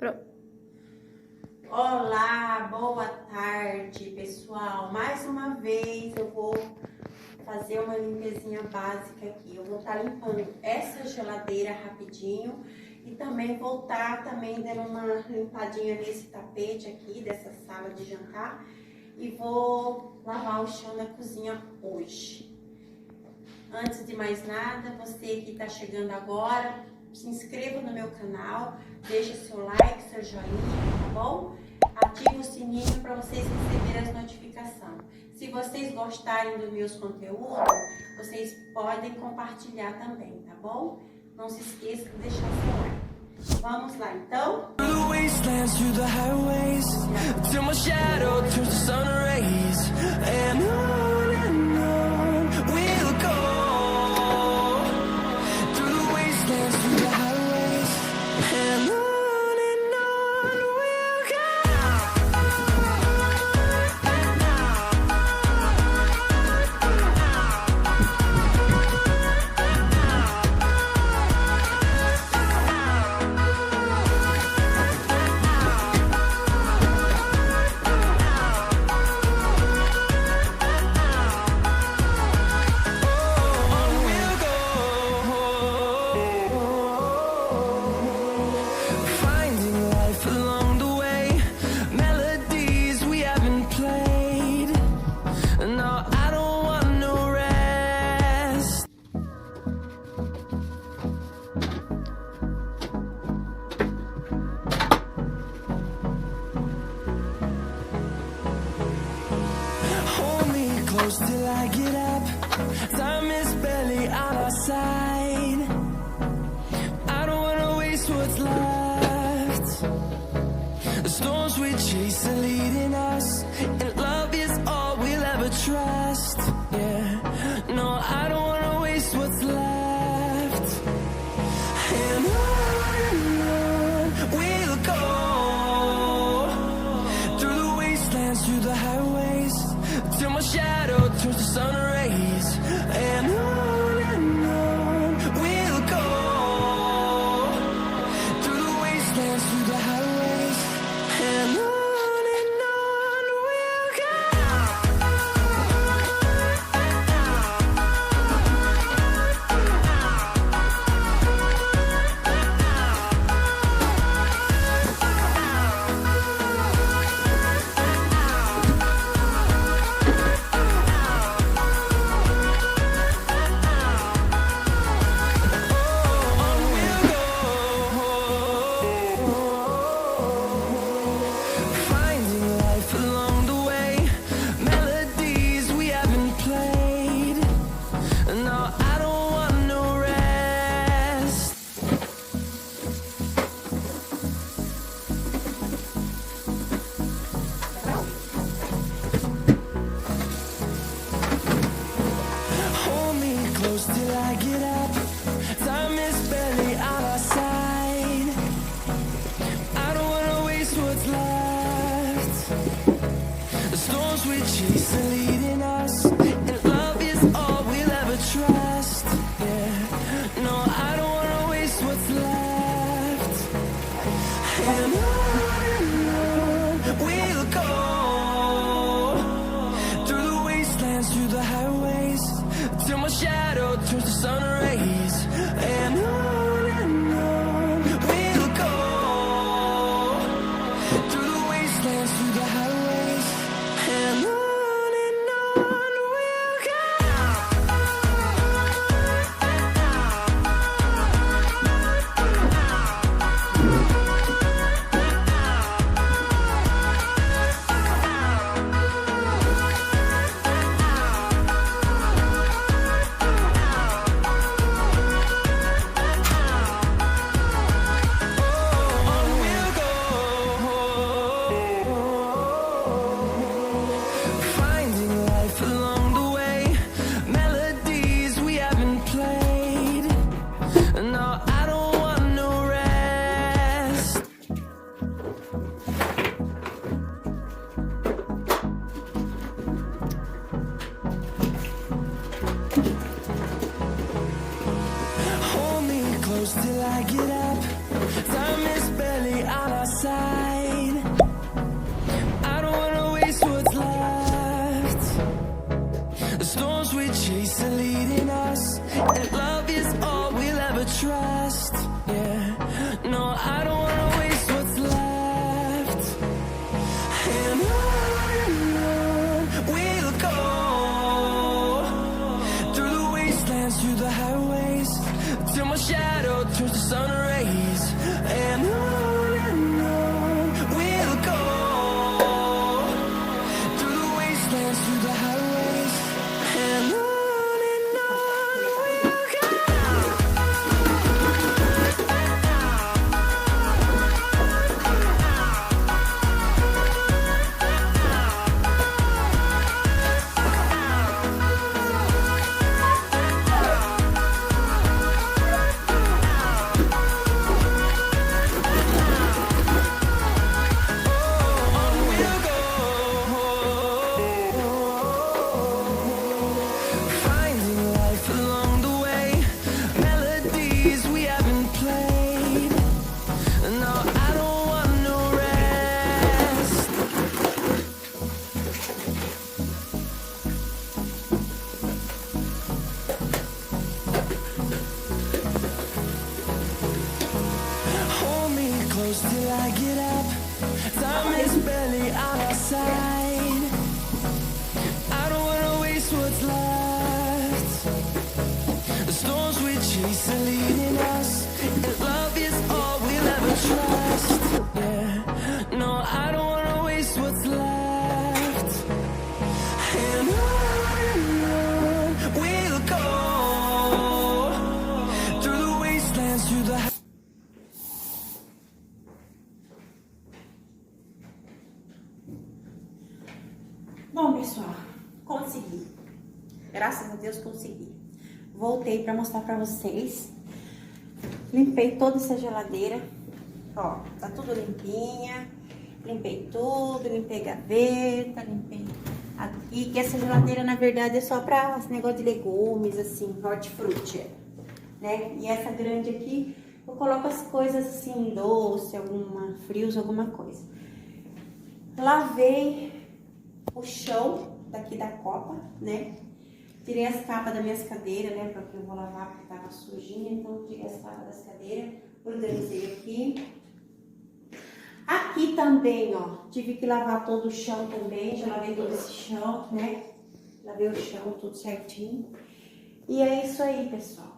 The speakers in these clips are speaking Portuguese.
Pronto. Olá, boa tarde, pessoal. Mais uma vez eu vou fazer uma limpezinha básica aqui. Eu vou estar limpando essa geladeira rapidinho e também vou estar dando uma limpadinha nesse tapete aqui dessa sala de jantar e vou lavar o chão da cozinha hoje. Antes de mais nada, você que está chegando agora, se inscreva no meu canal, deixa seu like, seu joinha, tá bom? Ative o sininho para vocês receberem as notificações. Se vocês gostarem dos meus conteúdos, vocês podem compartilhar também, tá bom? Não se esqueça de deixar seu like. Vamos lá, então? Till I get up, time is barely on our side. I don't wanna waste what's left. The storms we chase are leading us, and love is all we'll ever trust. Yeah, no, I don't wanna waste what's left. And on we'll go, through the wastelands, through the highways, till my shadow turns to sun rays. And on we'll go, through the wastelands, through the highways. And on we'll go. Till I get up, time is barely on our side. I don't wanna waste what's left. The storms we chase are leading us, and love is all we'll ever trust. Yeah, no, I don't wanna waste what's left. And on we'll go, through the wastelands, through the highways, till my shadow turns to sun rays. And on we'll go, through the wastelands, through the highways. And on we'll go. Till I get up, time is barely on our side. trust. Yeah, no, I don't wanna waste what's left. And on we'll go, through the wastelands, through the highways, till my shadow turns to sun rays. And on we'll go, through the wastelands, through the highways, and on we'll go. Finding life along the way, melodies we haven't played. No, I don't want no rest. Hold me close till I get up. Time is barely on our side. I don't wanna waste what's left. The storms we chase are leading us, and love is all we'll ever trust. Yeah, no, I don't wanna waste what's left. And on we'll go, through the wastelands, through the Bom, pessoal, consegui. Graças a Deus consegui. Voltei pra mostrar pra vocês. Limpei toda essa geladeira. Ó, tá tudo limpinha. Limpei tudo, limpei gaveta, limpei aqui. Que essa geladeira, na verdade, é só pra esse negócio de legumes, assim, hortifruti, né? E essa grande aqui, eu coloco as coisas assim, doce, frios, alguma coisa. Lavei o chão daqui da Copa, né? Tirei as capas das minhas cadeiras, né? Porque eu vou lavar porque tava sujinha, então tirei as capas das cadeiras, organizei aqui. Aqui também, ó, tive que lavar todo o chão também, já lavei todo esse chão, né? Lavei o chão tudo certinho. E é isso aí, pessoal.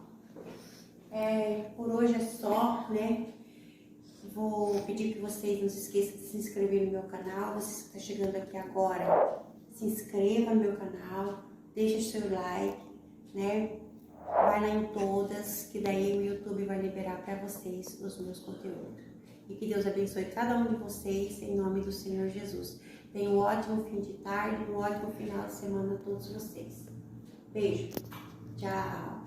Por hoje é só, né? Vou pedir que vocês não se esqueçam de se inscrever no meu canal. Você que está chegando aqui agora, se inscreva no meu canal, deixa o seu like, né? Vai lá em todas, que daí o YouTube vai liberar para vocês os meus conteúdos. E que Deus abençoe cada um de vocês, em nome do Senhor Jesus. Tenham um ótimo fim de tarde, um ótimo final de semana a todos vocês. Beijo. Tchau.